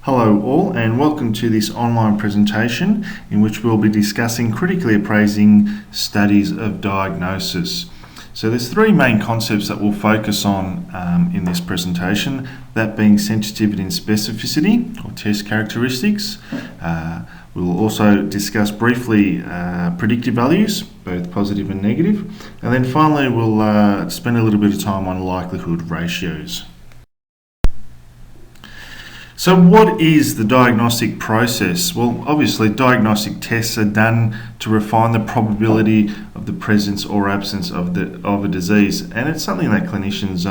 Hello all, and welcome to this online presentation in which we'll be discussing critically appraising studies of diagnosis. So there's three main concepts that we'll focus on in this presentation, that being sensitivity and specificity, or test characteristics. We'll also discuss briefly predictive values, both positive and negative, and then finally we'll spend a little bit of time on likelihood ratios. So what is the diagnostic process? Well, obviously diagnostic tests are done to refine the probability of the presence or absence of a disease, and it's something that clinicians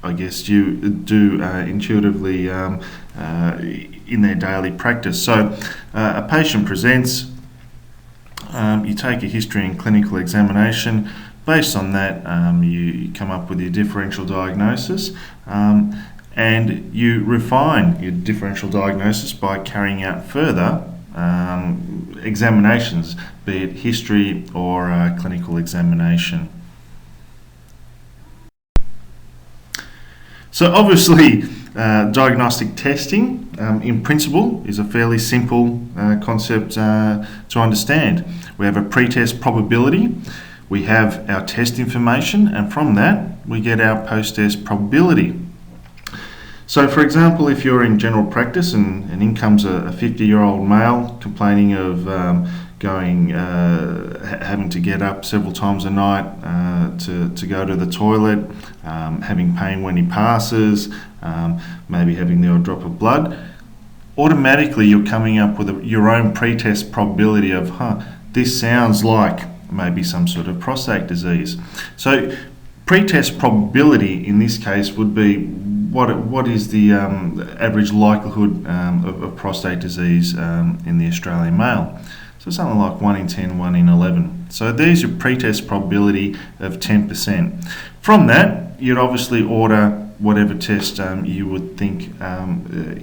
I guess you do intuitively in their daily practice. So a patient presents, you take a history and clinical examination. Based on that, you come up with your differential diagnosis, and you refine your differential diagnosis by carrying out further examinations, be it history or clinical examination. So obviously diagnostic testing in principle is a fairly simple concept to understand. We have a pre-test probability, we have our test information, and from that we get our post-test probability. So for example, if you're in general practice and in comes a 50-year-old male complaining of having to get up several times a night to go to the toilet, having pain when he passes, maybe having the odd drop of blood, automatically you're coming up with your own pre-test probability of, this sounds like maybe some sort of prostate disease. So pre-test probability in this case would be what is the average likelihood of prostate disease in the Australian male. So something like 1 in 10, 1 in 11. So there's your pre-test probability of 10%. From that, you'd obviously order whatever test you would think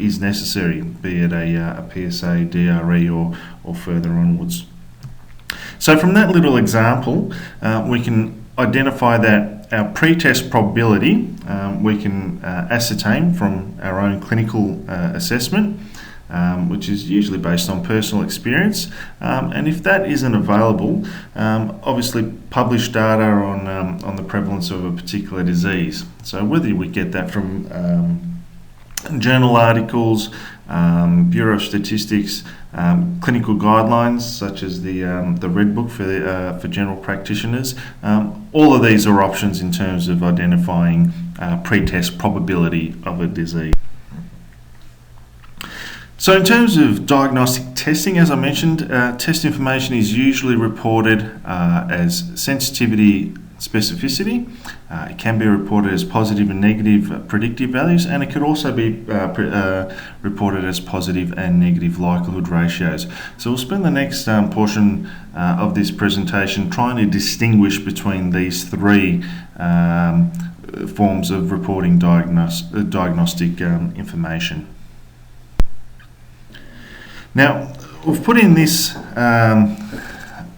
is necessary, be it a PSA, DRE or further onwards. So from that little example, we can identify that our pre-test probability we can ascertain from our own clinical assessment, which is usually based on personal experience, and if that isn't available, obviously published data on the prevalence of a particular disease. So whether we get that from journal articles, Bureau of Statistics, clinical guidelines such as the Red Book for general practitioners. All of these are options in terms of identifying pre-test probability of a disease. So in terms of diagnostic testing, as I mentioned, test information is usually reported as sensitivity, specificity. It can be reported as positive and negative predictive values, and it could also be reported as positive and negative likelihood ratios. So we'll spend the next portion of this presentation trying to distinguish between these three forms of reporting diagnostic information. Now, we've put in this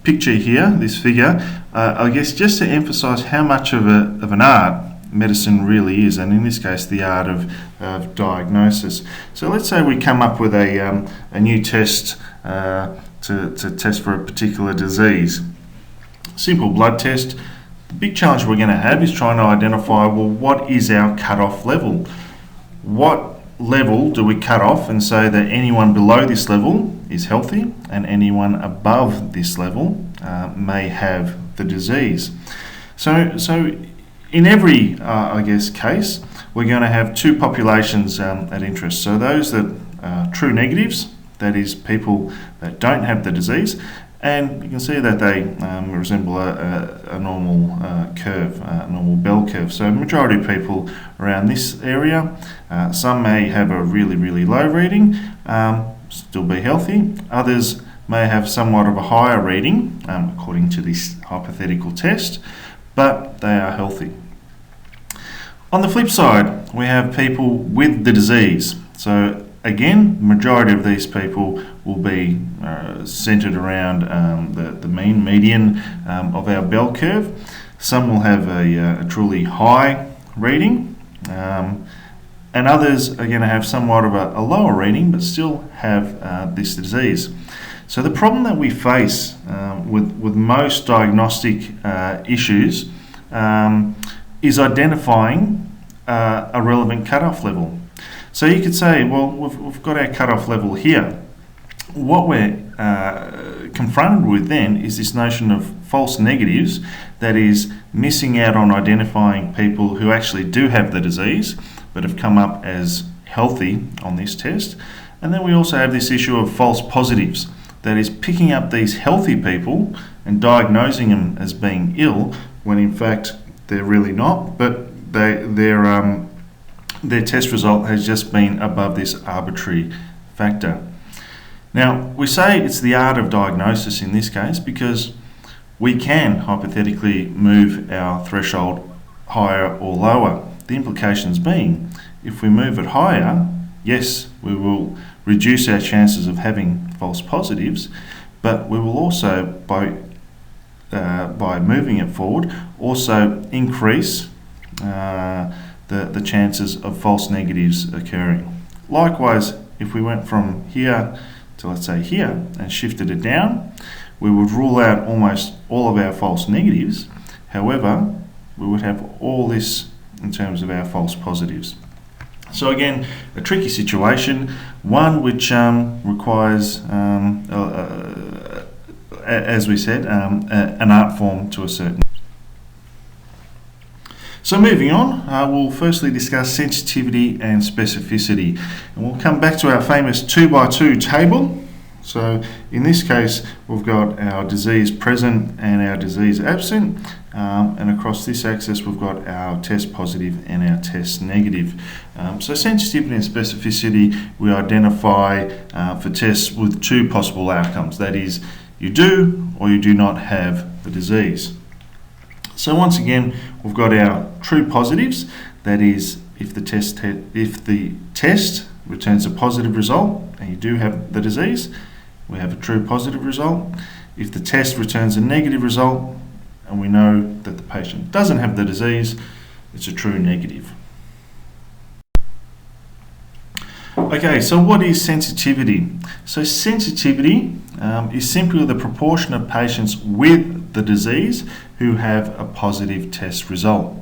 picture here, this figure, I guess just to emphasise how much of an art medicine really is, and in this case the art of diagnosis. So let's say we come up with a new test to test for a particular disease. Simple blood test. The big challenge we're going to have is trying to identify, well, what is our cut-off level? What level do we cut off and say that anyone below this level is healthy and anyone above this level may have the disease? So in every I guess case, we're going to have two populations at interest. So those that are true negatives, that is people that don't have the disease, and you can see that they resemble a normal curve, a normal bell curve. So majority of people around this area, some may have a really low reading, still be healthy. Others may have somewhat of a higher reading according to this hypothetical test, but they are healthy. On the flip side, we have people with the disease. So again, the majority of these people will be centered around the median of our bell curve. Some will have a truly high reading, and others are going to have somewhat of a lower reading but still have this disease. So the problem that we face with most diagnostic issues is identifying a relevant cutoff level. So you could say, well, we've got our cutoff level here. What we're confronted with then is this notion of false negatives, that is missing out on identifying people who actually do have the disease but have come up as healthy on this test. And then we also have this issue of false positives, that is picking up these healthy people and diagnosing them as being ill when in fact they're really not, but their test result has just been above this arbitrary factor. Now, we say it's the art of diagnosis in this case because we can hypothetically move our threshold higher or lower. The implications being, if we move it higher, yes, we will reduce our chances of having false positives, but we will also, by moving it forward, also increase the chances of false negatives occurring. Likewise, if we went from here to, let's say, here and shifted it down, we would rule out almost all of our false negatives. However, we would have all this in terms of our false positives. So again, a tricky situation, one which requires, as we said, an art form to a certain. So moving on, we'll firstly discuss sensitivity and specificity, and we'll come back to our famous 2x2 table. So in this case, we've got our disease present and our disease absent, and across this axis we've got our test positive and our test negative. So sensitivity and specificity, we identify for tests with two possible outcomes, that is, you do or you do not have the disease. So once again, we've got our true positives, that is, if the test returns a positive result and you do have the disease, we have a true positive result. If the test returns a negative result and we know that the patient doesn't have the disease, it's a true negative. Okay, so what is sensitivity? So sensitivity is simply the proportion of patients with the disease who have a positive test result.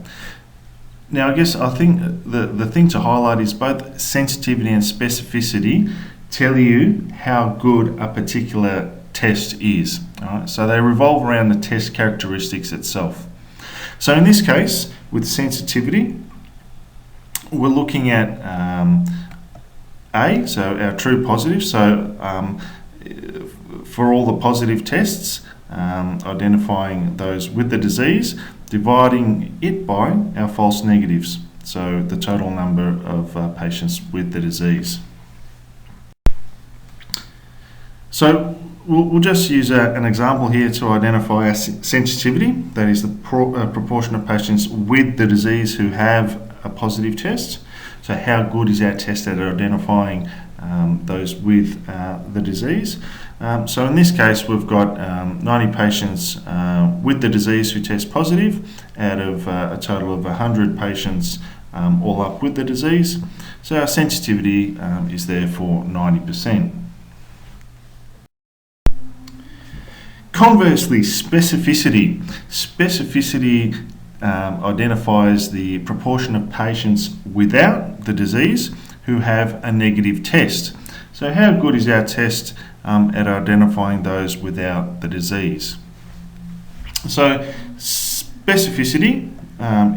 Now, I think the thing to highlight is both sensitivity and specificity tell you how good a particular test is. All right? So they revolve around the test characteristics itself. So in this case, with sensitivity, we're looking at A, so our true positive. So for all the positive tests, identifying those with the disease, dividing it by our false negatives, so the total number of patients with the disease. So we'll just use an example here to identify our sensitivity, that is the proportion of patients with the disease who have a positive test. So how good is our test at identifying those with the disease? So in this case, we've got 90 patients with the disease who test positive out of a total of 100 patients all up with the disease. So our sensitivity is therefore 90%. Conversely, specificity. Specificity identifies the proportion of patients without the disease who have a negative test. So how good is our test at identifying those without the disease? So specificity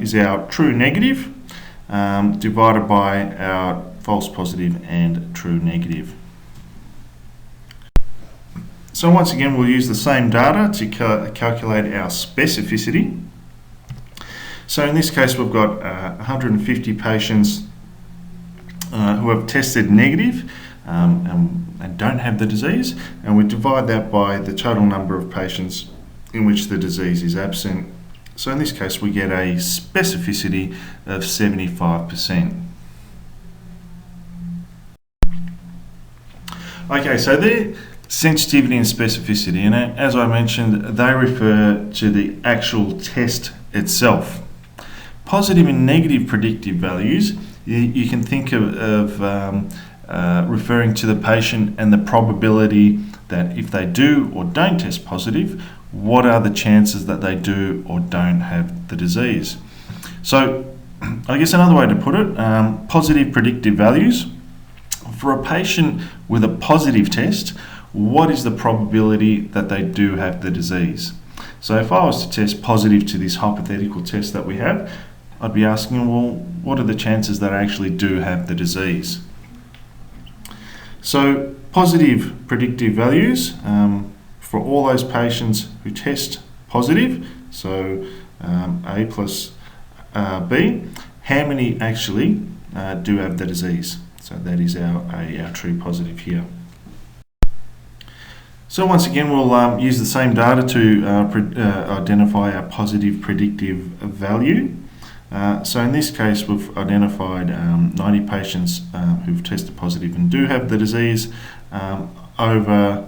is our true negative divided by our false positive and true negative. So once again, we'll use the same data to calculate our specificity. So in this case, we've got 150 patients who have tested negative and don't have the disease, and we divide that by the total number of patients in which the disease is absent. So in this case, we get a specificity of 75%. Okay, so there, sensitivity and specificity, and as I mentioned, they refer to the actual test itself. Positive and negative predictive values you can think of referring to the patient and the probability that if they do or don't test positive, what are the chances that they do or don't have the disease. So I guess another way to put it, positive predictive values. For a patient with a positive test, what is the probability that they do have the disease? So if I was to test positive to this hypothetical test that we have, I'd be asking, well, what are the chances that I actually do have the disease? So positive predictive values for all those patients who test positive, so A plus B, how many actually do have the disease? So that is our true positive here. So once again, we'll use the same data to identify our positive predictive value. So in this case, we've identified 90 patients who've tested positive and do have the disease, over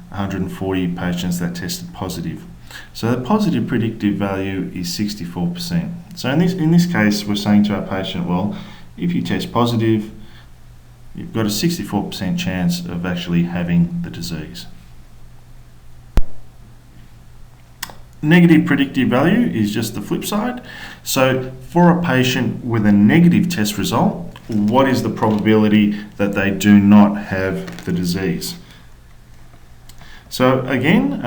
140 patients that tested positive. So the positive predictive value is 64%. So in this case, we're saying to our patient, well, if you test positive, you've got a 64% chance of actually having the disease. Negative predictive value is just the flip side. So for a patient with a negative test result, what is the probability that they do not have the disease? So again,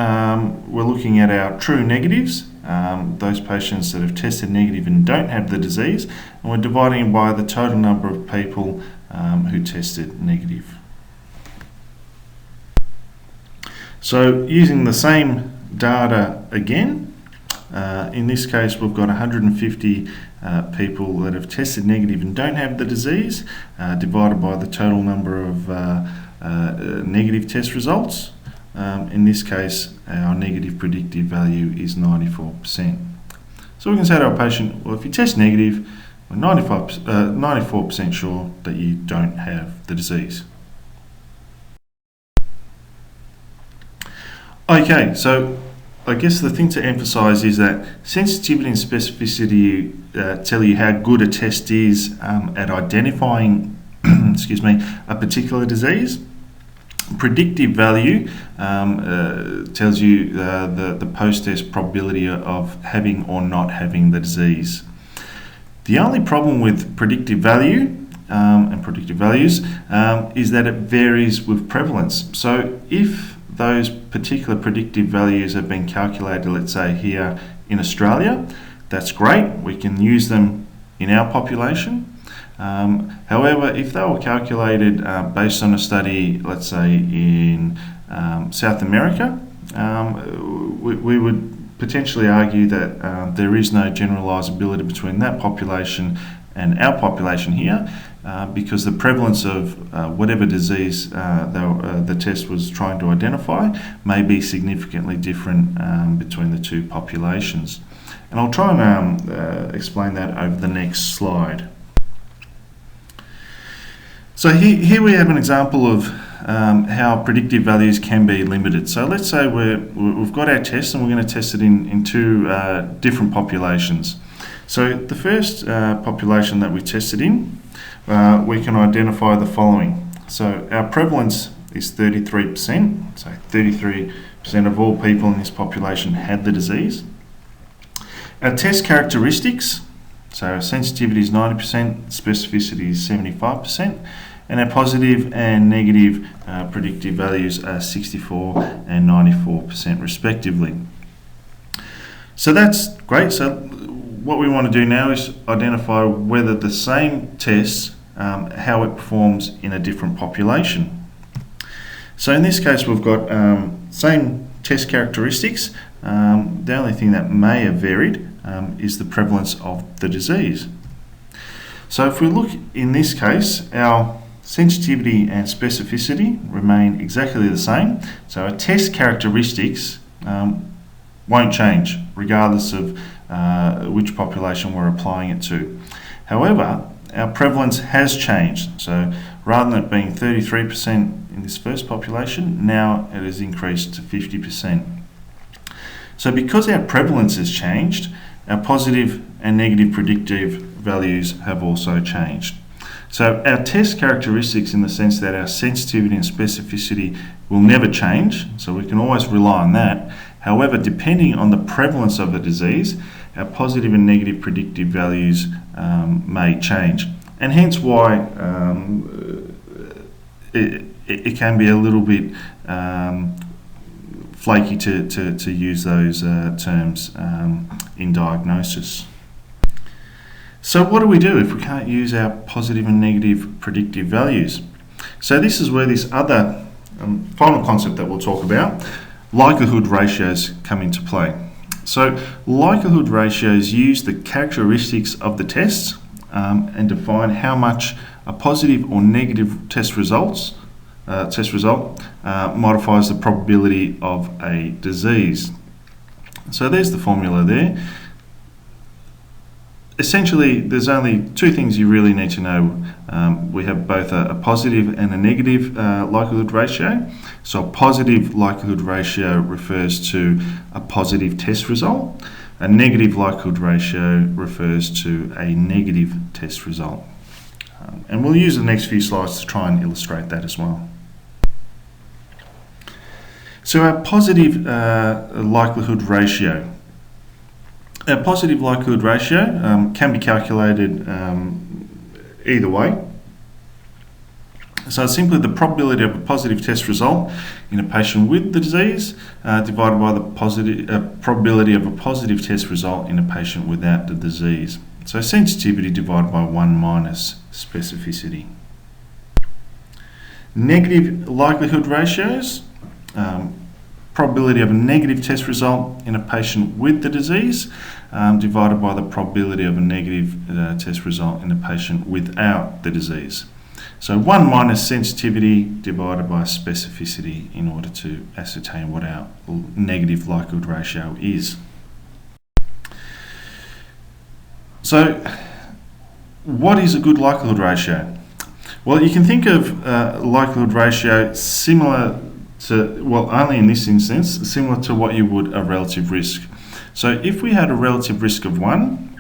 we're looking at our true negatives, those patients that have tested negative and don't have the disease, and we're dividing by the total number of people who tested negative. So using the same data again, in this case we've got 150 people that have tested negative and don't have the disease, divided by the total number of negative test results. In this case, our negative predictive value is 94%. So we can say to our patient, well, if you test negative, we're 94% sure that you don't have the disease. Okay, so I guess the thing to emphasise is that sensitivity and specificity tell you how good a test is at identifying a particular disease. Predictive value tells you the post-test probability of having or not having the disease. The only problem with predictive value and predictive values is that it varies with prevalence. So if those particular predictive values have been calculated, let's say here in Australia, that's great. We can use them in our population. However, if they were calculated based on a study, let's say in South America, we would potentially argue that there is no generalisability between that population and our population here, because the prevalence of whatever disease the test was trying to identify may be significantly different between the two populations. And I'll try and explain that over the next slide. So here we have an example of how predictive values can be limited. So let's say we've got our test and we're going to test it in two different populations. So the first population that we tested in, we can identify the following. So our prevalence is 33%, so 33% of all people in this population had the disease. Our test characteristics, so our sensitivity is 90%, specificity is 75%, and our positive and negative predictive values are 64 and 94% respectively. So that's great. So what we want to do now is identify whether the same test, how it performs in a different population. So in this case we've got same test characteristics. The only thing that may have varied is the prevalence of the disease. So if we look in this case, our sensitivity and specificity remain exactly the same. So our test characteristics won't change regardless of which population we're applying it to. However, our prevalence has changed. So rather than it being 33% in this first population, now it has increased to 50%. So because our prevalence has changed, our positive and negative predictive values have also changed. So our test characteristics, in the sense that our sensitivity and specificity will never change, so we can always rely on that. However, depending on the prevalence of the disease, our positive and negative predictive values may change, and hence why it can be a little bit flaky to use those terms in diagnosis. So what do we do if we can't use our positive and negative predictive values? So this is where this other final concept that we'll talk about, likelihood ratios, come into play. So likelihood ratios use the characteristics of the tests and define how much a positive or negative test result modifies the probability of a disease. So there's the formula there. Essentially, there's only two things you really need to know. We have both a positive and a negative likelihood ratio. So a positive likelihood ratio refers to a positive test result. A negative likelihood ratio refers to a negative test result. And we'll use the next few slides to try and illustrate that as well. So our positive likelihood ratio. A positive likelihood ratio can be calculated either way. So it's simply the probability of a positive test result in a patient with the disease divided by the probability of a positive test result in a patient without the disease. So sensitivity divided by 1 minus specificity. Negative likelihood ratios. Probability of a negative test result in a patient with the disease divided by the probability of a negative test result in a patient without the disease. So 1 minus sensitivity divided by specificity in order to ascertain what our negative likelihood ratio is. So what is a good likelihood ratio? Well, you can think of likelihood ratio similar to, well, only in this instance, similar to what you would a relative risk. So if we had a relative risk of 1,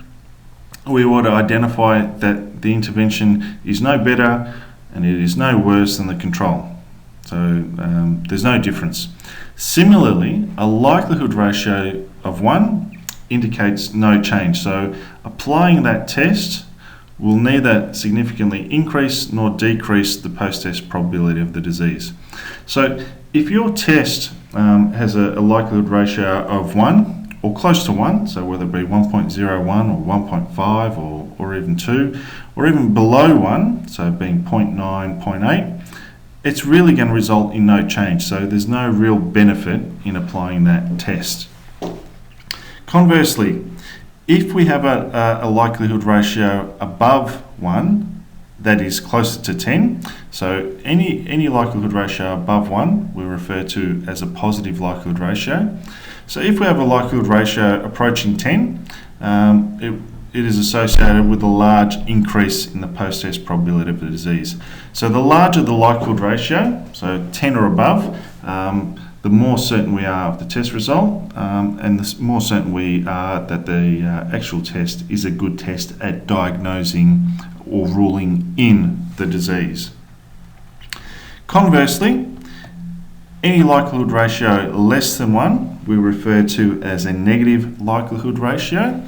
we would identify that the intervention is no better and it is no worse than the control. So there's no difference. Similarly, a likelihood ratio of 1 indicates no change. So applying that test will neither significantly increase nor decrease the post-test probability of the disease. So if your test has a likelihood ratio of 1 or close to 1, so whether it be 1.01 or 1.5 or even 2, or even below 1, so being 0.9, 0.8, it's really going to result in no change. So there's no real benefit in applying that test. Conversely, if we have a likelihood ratio above 1, that is closer to 10, so any likelihood ratio above 1 we refer to as a positive likelihood ratio. So if we have a likelihood ratio approaching 10, it is associated with a large increase in the post-test probability of the disease. So the larger the likelihood ratio, so 10 or above, the more certain we are of the test result, and the more certain we are that the actual test is a good test at diagnosing or ruling in the disease. Conversely, any likelihood ratio less than 1 we refer to as a negative likelihood ratio,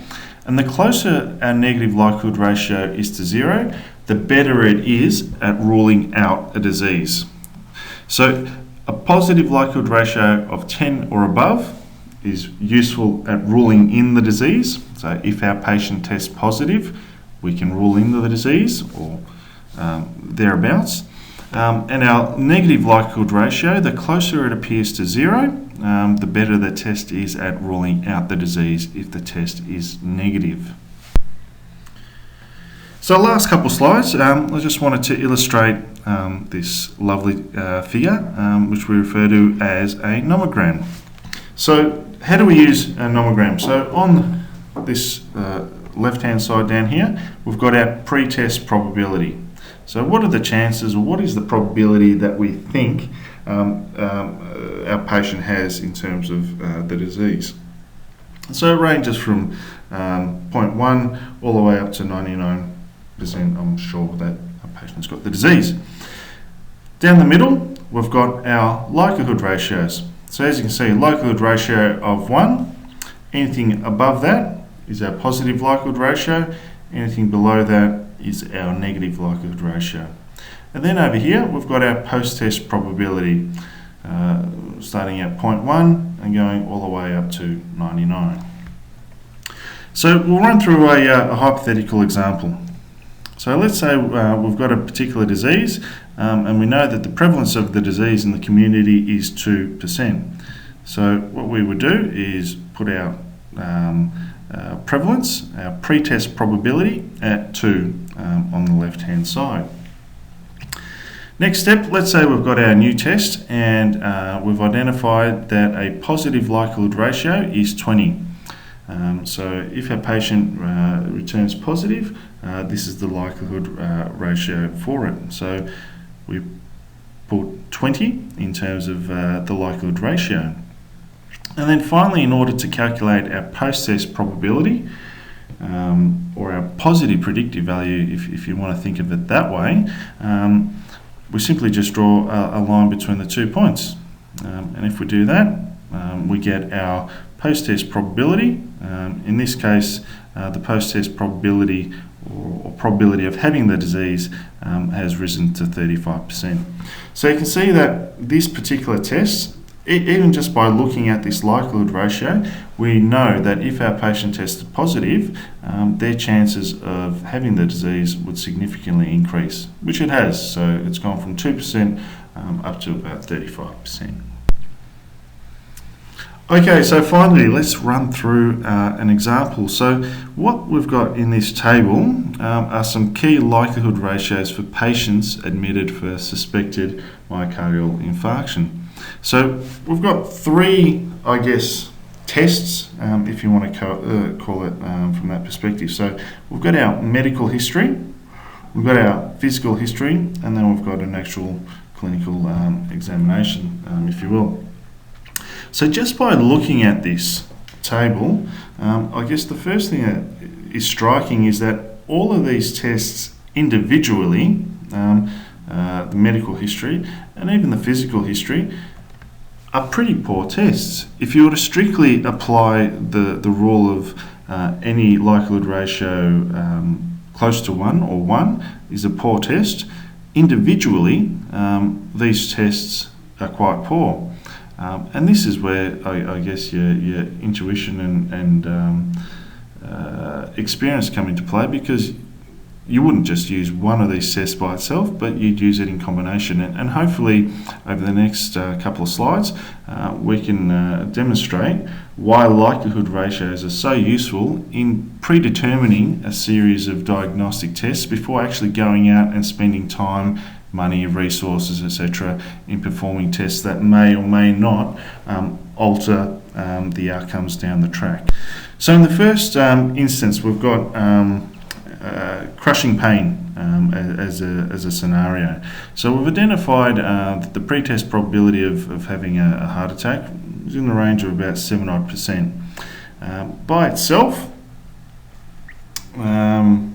and the closer our negative likelihood ratio is to 0, the better it is at ruling out a disease. So a positive likelihood ratio of 10 or above is useful at ruling in the disease. So if our patient tests positive, we can rule in the disease or thereabouts. And our negative likelihood ratio, the closer it appears to 0, the better the test is at ruling out the disease if the test is negative. So last couple slides, I just wanted to illustrate this lovely figure, which we refer to as a nomogram. So how do we use a nomogram? So on this left-hand side down here, we've got our pre-test probability. So what are the chances, or what is the probability that we think our patient has in terms of the disease? So it ranges from 0.1 all the way up to 99%. I'm sure that a patient's got the disease. Down the middle, we've got our likelihood ratios. So as you can see, likelihood ratio of 1, anything above that is our positive likelihood ratio, anything below that is our negative likelihood ratio. And then over here, we've got our post-test probability, starting at 0.1 and going all the way up to 99. So we'll run through a hypothetical example. So let's say we've got a particular disease, and we know that the prevalence of the disease in the community is 2%. So what we would do is put our prevalence, our pre-test probability at 2 on the left-hand side. Next step, let's say we've got our new test and we've identified that a positive likelihood ratio is 20. So if our patient returns positive, this is the likelihood ratio for it. So we put 20 in terms of the likelihood ratio. And then finally, in order to calculate our post-test probability, or our positive predictive value, if you want to think of it that way, we simply just draw a line between the 2 points. And if we do that, we get our post-test probability. In this case, the post-test probability or probability of having the disease has risen to 35%. So you can see that this particular test, even just by looking at this likelihood ratio, we know that if our patient tested positive, their chances of having the disease would significantly increase, which it has. So it's gone from 2% up to about 35%. Okay, so finally, let's run through an example. So what we've got in this table are some key likelihood ratios for patients admitted for suspected myocardial infarction. So we've got 3, I guess, tests, if you want to call it from that perspective. So we've got our medical history, we've got our physical history, and then we've got an actual clinical examination, if you will. So just by looking at this table, I guess the first thing that is striking is that all of these tests individually, the medical history and even the physical history, are pretty poor tests. If you were to strictly apply the rule of any likelihood ratio close to 1 or 1 is a poor test, individually these tests are quite poor. And this is where I guess your intuition and experience come into play, because you wouldn't just use one of these tests by itself, but you'd use it in combination. And hopefully over the next couple of slides we can demonstrate why likelihood ratios are so useful in predetermining a series of diagnostic tests before actually going out and spending time, money, resources, etc. in performing tests that may or may not alter the outcomes down the track. So in the first instance, we've got crushing pain as a scenario. So we've identified that the pretest probability of having a heart attack is in the range of about 7-odd%. By itself, the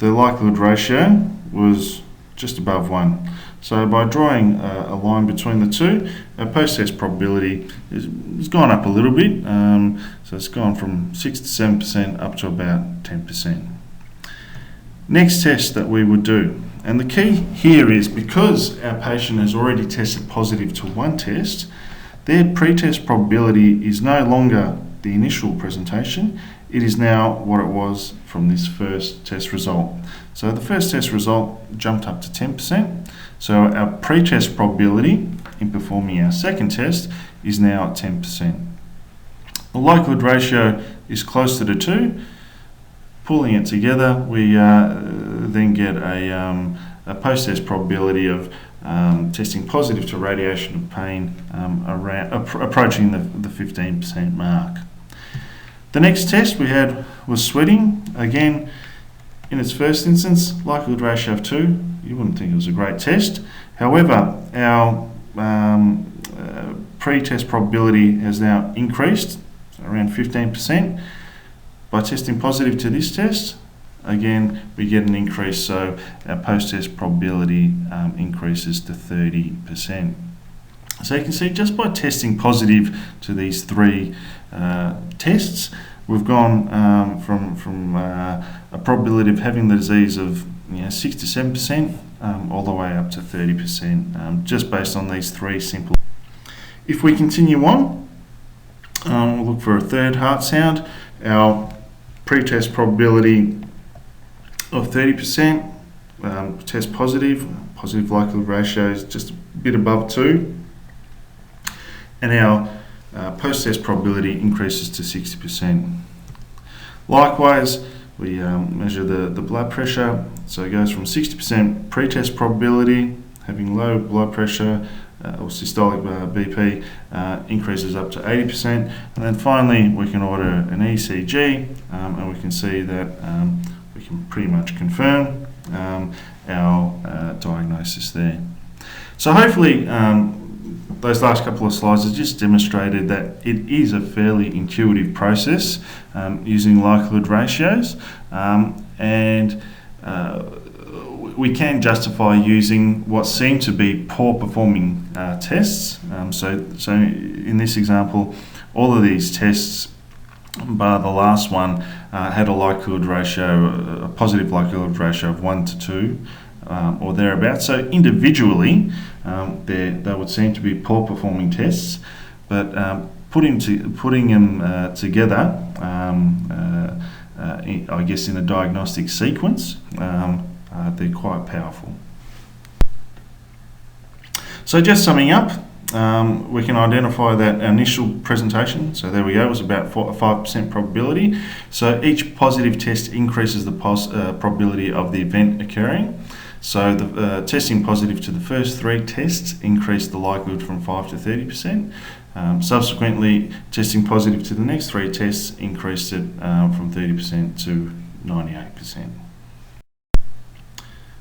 likelihood ratio was just above 1. So by drawing a line between the two, our post-test probability has gone up a little bit. So it's gone from 6 to 7% up to about 10%. Next test that we would do, and the key here is because our patient has already tested positive to one test, their pretest probability is no longer the initial presentation, it is now what it was from this first test result. So the first test result jumped up to 10%, so our pretest probability in performing our second test is now at 10%. The likelihood ratio is closer to 2. Pulling it together, we then get a post-test probability of testing positive to radiation of pain approaching the 15% mark. The next test we had was sweating. Again, in its first instance, likelihood ratio of 2. You wouldn't think it was a great test. However, our pre-test probability has now increased, so around 15%. By testing positive to this test, again, we get an increase, so our post-test probability increases to 30%. So you can see just by testing positive to these three tests, we've gone from a probability of having the disease of 6 to 7% all the way up to 30%, just based on these three simple. If we continue on, we'll look for a third heart sound. Our pre-test probability of 30%, test positive likelihood ratio is just a bit above 2, and our post-test probability increases to 60%. Likewise, we measure the blood pressure, so it goes from 60% pre-test probability, having low blood pressure or systolic BP, increases up to 80%, and then finally we can order an ECG, and we can see that we can pretty much confirm our diagnosis there. So hopefully those last couple of slides have just demonstrated that it is a fairly intuitive process using likelihood ratios, and we can justify using what seem to be poor performing tests. So in this example, all of these tests, bar the last one, had a likelihood ratio, a positive likelihood ratio of 1 to 2 or thereabouts. So individually, they would seem to be poor performing tests, but putting them together, I guess in a diagnostic sequence, they're quite powerful. So just summing up, we can identify that our initial presentation, so there we go, was about 5% probability. So each positive test increases the probability of the event occurring. So the testing positive to the first three tests increased the likelihood from 5 to 30%. Subsequently, testing positive to the next three tests increased it from 30% to 98%.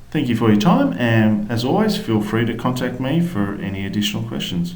Thank you for your time, and as always, feel free to contact me for any additional questions.